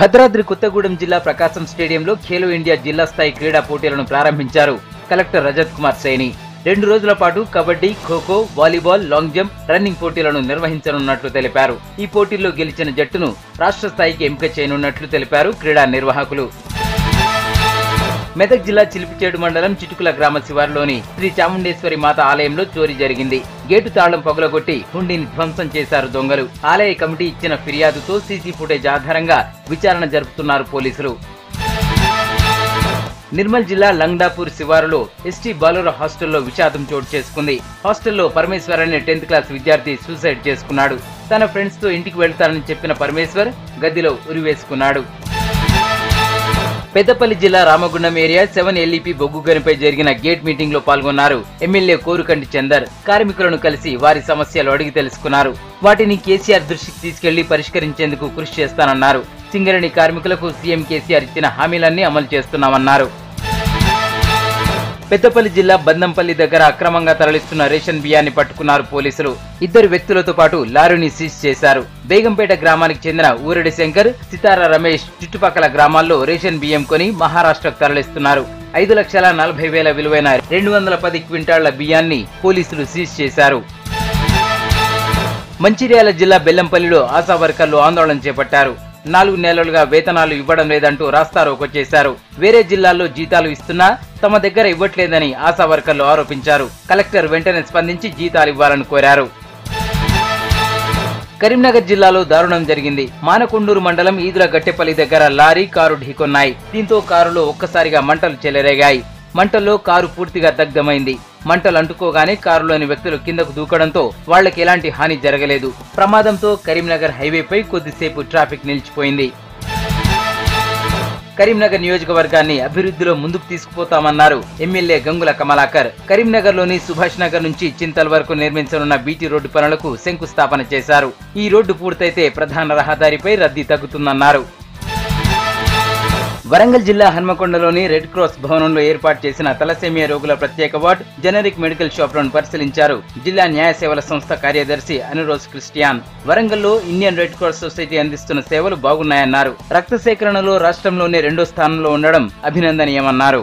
భద్రాద్రి కొత్తగూడెం జిల్లా ప్రకాశం స్టేడియంలో ఖేలో ఇండియా జిల్లా స్థాయి క్రీడా పోటీలను ప్రారంభించారు కలెక్టర్ రజత్ కుమార్ సైని. 2 రోజుల పాటు kabaddi, kho kho, volleyball, long jump, running పోటీలను నిర్వహించనున్నట్లు తెలిపారు. ఈ పోటీల్లో గెలిచిన జట్టును రాష్ట్ర స్థాయికి ఎంపిక చేయనున్నట్లు తెలిపారు క్రీడా నిర్వాహకులు. మెదక్ జిల్లా చిలిపిచేడు మండలం చిటుకుల గ్రామ శివారులోని శ్రీ చాముండేశ్వరి మాత ఆలయంలో చోరీ జరిగింది. గేటు తాళం పగులగొట్టి హుండీని ధ్వంసం చేశారు దొంగలు. ఆలయ కమిటీ ఇచ్చిన ఫిర్యాదుతో సీసీ ఫుటేజ్ ఆధారంగా విచారణ జరుపుతున్నారు పోలీసులు. నిర్మల్ జిల్లా లంగ్డాపూర్ శివారులో ఎస్టీ బాలుర హాస్టల్లో విషాదం చోటు చేసుకుంది. హాస్టల్లో పరమేశ్వర్ అనే 10th క్లాస్ విద్యార్థి సూసైడ్ చేసుకున్నాడు. తన ఫ్రెండ్స్ తో ఇంటికి వెళ్తానని చెప్పిన పరమేశ్వర్ గదిలో ఉరివేసుకున్నాడు. పెద్దపల్లి జిల్లా రామగుండం ఏరియా 7 LEP బొగ్గు గనిపై జరిగిన గేట్ మీటింగ్ లో పాల్గొన్నారు ఎమ్మెల్యే కోరుకంటి చందర్. కార్మికులను కలిసి వారి సమస్యలు అడిగి తెలుసుకున్నారు. వాటిని కేసీఆర్ దృష్టికి తీసుకెళ్లి పరిష్కరించేందుకు కృషి చేస్తానన్నారు. సింగరేణి కార్మికులకు సీఎం కేసీఆర్ ఇచ్చిన హామీలన్నీ అమలు చేస్తున్నామన్నారు. పెద్దపల్లి జిల్లా బందంపల్లి దగ్గర అక్రమంగా తరలిస్తున్న రేషన్ బియ్యాన్ని పట్టుకున్నారు పోలీసులు. 2 వ్యక్తులతో పాటు లారీని సీజ్ చేశారు. బేగంపేట గ్రామానికి చెందిన ఊరడి శంకర్, సితారా రమేష్ చుట్టుపక్కల గ్రామాల్లో రేషన్ బియ్యం కొని మహారాష్ట్రకు తరలిస్తున్నారు. 5,40,000 విలువైన 210 క్వింటాళ్ల బియ్యాన్ని పోలీసులు సీజ్ చేశారు. మంచిర్యాల జిల్లా బెల్లంపల్లిలో ఆశా వర్కర్లు ఆందోళన చేపట్టారు. 4 నెలలుగా వేతనాలు ఇవ్వడం లేదంటూ రాస్తారోకో చేశారు. వేరే జిల్లాల్లో జీతాలు ఇస్తున్నా తమ దగ్గర ఇవ్వట్లేదని ఆశా వర్కర్లు ఆరోపించారు. కలెక్టర్ వెంటనే స్పందించి జీతాలు ఇవ్వాలని కోరారు. కరీంనగర్ జిల్లాలో దారుణం జరిగింది. మానకొండూరు మండలం ఈదుల గట్టెపల్లి దగ్గర లారీ, కారు ఢీకొన్నాయి. దీంతో కారులో ఒక్కసారిగా మంటలు చెలరేగాయి. మంటల్లో కారు పూర్తిగా దగ్ధమైంది. మంటలు అంటుకోగానే కారులోని వ్యక్తులు కిందకు దూకడంతో వాళ్లకు ఎలాంటి హాని జరగలేదు. ప్రమాదంతో కరీంనగర్ హైవేపై కొద్దిసేపు ట్రాఫిక్ నిలిచిపోయింది. కరీంనగర్ నియోజకవర్గాన్ని అభివృద్ధిలో ముందుకు తీసుకుపోతామన్నారు ఎమ్మెల్యే గంగుల కమలాకర్. కరీంనగర్ లోని సుభాష్ నగర్ నుంచి చింతల్ వరకు నిర్మించనున్న బీటీ రోడ్డు పనులకు శంకుస్థాపన చేశారు. ఈ రోడ్డు పూర్తయితే ప్రధాన రహదారిపై రద్దీ తగ్గుతుందన్నారు. వరంగల్ జిల్లా హన్మకొండలోని రెడ్ క్రాస్ భవనంలో ఏర్పాటు చేసిన తలసేమియా రోగుల ప్రత్యేక వార్డ్, జనరిక్ మెడికల్ షాపులను పరిశీలించారు జిల్లా న్యాయ సేవల సంస్థ కార్యదర్శి అనురోజ్ క్రిస్టియాన్. వరంగల్లో ఇండియన్ రెడ్ క్రాస్ సొసైటీ అందిస్తున్న సేవలు బాగున్నాయన్నారు. రక్త సేకరణలో రాష్ట్రంలోనే 2వ స్థానంలో ఉండడం అభినందనీయమన్నారు.